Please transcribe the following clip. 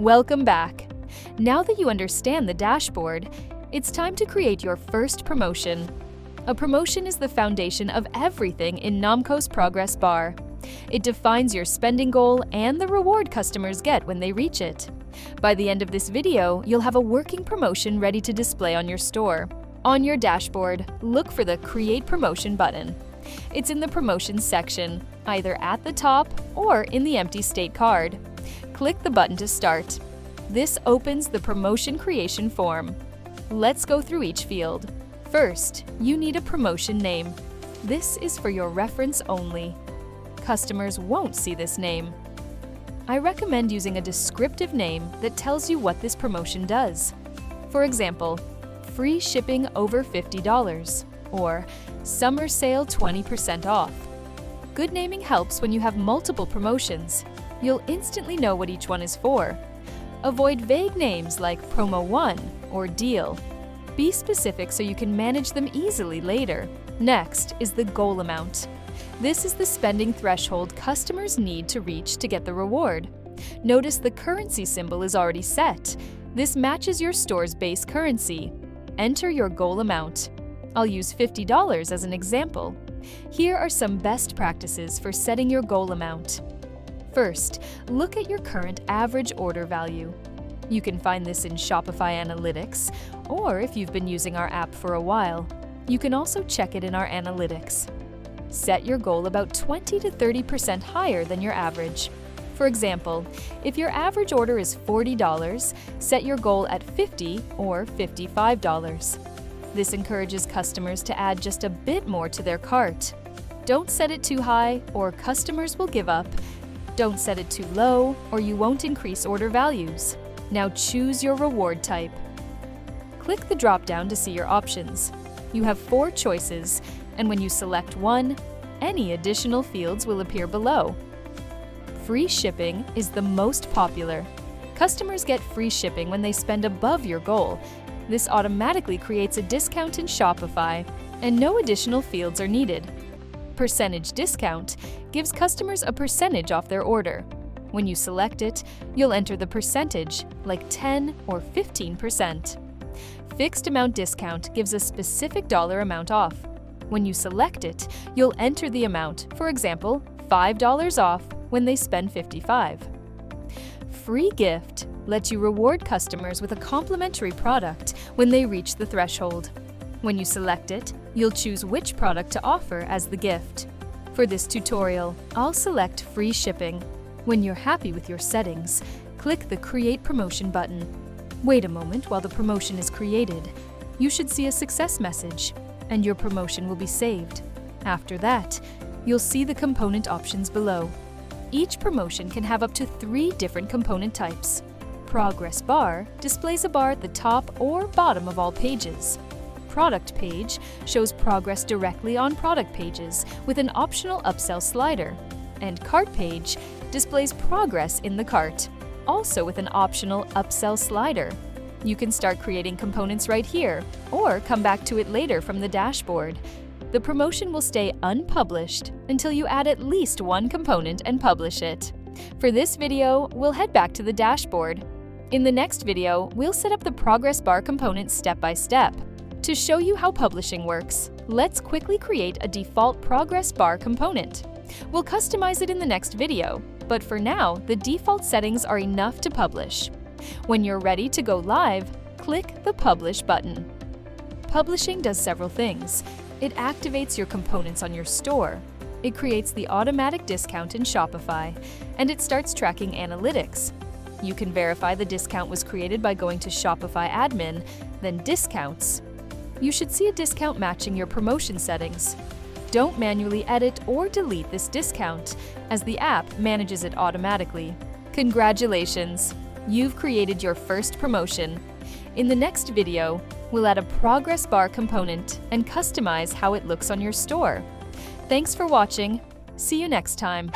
Welcome back. Now that you understand the dashboard, it's time to create your first promotion. A promotion is the foundation of everything in Namkos Progress Bar. It defines your spending goal and the reward customers get when they reach it. By the end of this video, you'll have a working promotion ready to display on your store. On your dashboard, look for the Create Promotion button. It's in the Promotions section, either at the top or in the empty state card. Click the button to start. This opens the promotion creation form. Let's go through each field. First, you need a promotion name. This is for your reference only. Customers won't see this name. I recommend using a descriptive name that tells you what this promotion does. For example, free shipping over $50 or summer sale 20% off. Good naming helps when you have multiple promotions. You'll instantly know what each one is for. Avoid vague names like Promo 1 or Deal. Be specific so you can manage them easily later. Next is the goal amount. This is the spending threshold customers need to reach to get the reward. Notice the currency symbol is already set. This matches your store's base currency. Enter your goal amount. I'll use $50 as an example. Here are some best practices for setting your goal amount. First, look at your current average order value. You can find this in Shopify Analytics, or if you've been using our app for a while, you can also check it in our analytics. Set your goal about 20 to 30% higher than your average. For example, if your average order is $40, set your goal at $50 or $55. This encourages customers to add just a bit more to their cart. Don't set it too high, or customers will give up. Don't set it too low, or you won't increase order values. Now choose your reward type. Click the drop-down to see your options. You have 4 choices, and when you select one, any additional fields will appear below. Free shipping is the most popular. Customers get free shipping when they spend above your goal. This automatically creates a discount in Shopify, and no additional fields are needed. Percentage discount gives customers a percentage off their order. When you select it, you'll enter the percentage, like 10 or 15%. Fixed amount discount gives a specific dollar amount off. When you select it, you'll enter the amount, for example, $5 off when they spend $55. Free gift lets you reward customers with a complimentary product when they reach the threshold. When you select it, you'll choose which product to offer as the gift. For this tutorial, I'll select free shipping. When you're happy with your settings, click the Create Promotion button. Wait a moment while the promotion is created. You should see a success message, and your promotion will be saved. After that, you'll see the component options below. Each promotion can have up to 3 different component types. Progress Bar displays a bar at the top or bottom of all pages. Product Page shows progress directly on product pages with an optional upsell slider. And Cart Page displays progress in the cart, also with an optional upsell slider. You can start creating components right here, or come back to it later from the dashboard. The promotion will stay unpublished until you add at least one component and publish it. For this video, we'll head back to the dashboard. In the next video, we'll set up the Progress Bar component step by step. To show you how publishing works, let's quickly create a default Progress Bar component. We'll customize it in the next video, but for now, the default settings are enough to publish. When you're ready to go live, click the Publish button. Publishing does several things. It activates your components on your store. It creates the automatic discount in Shopify, and it starts tracking analytics. You can verify the discount was created by going to Shopify Admin, then Discounts. You should see a discount matching your promotion settings. Don't manually edit or delete this discount, as the app manages it automatically. Congratulations! You've created your first promotion. In the next video, we'll add a Progress Bar component and customize how it looks on your store. Thanks for watching. See you next time.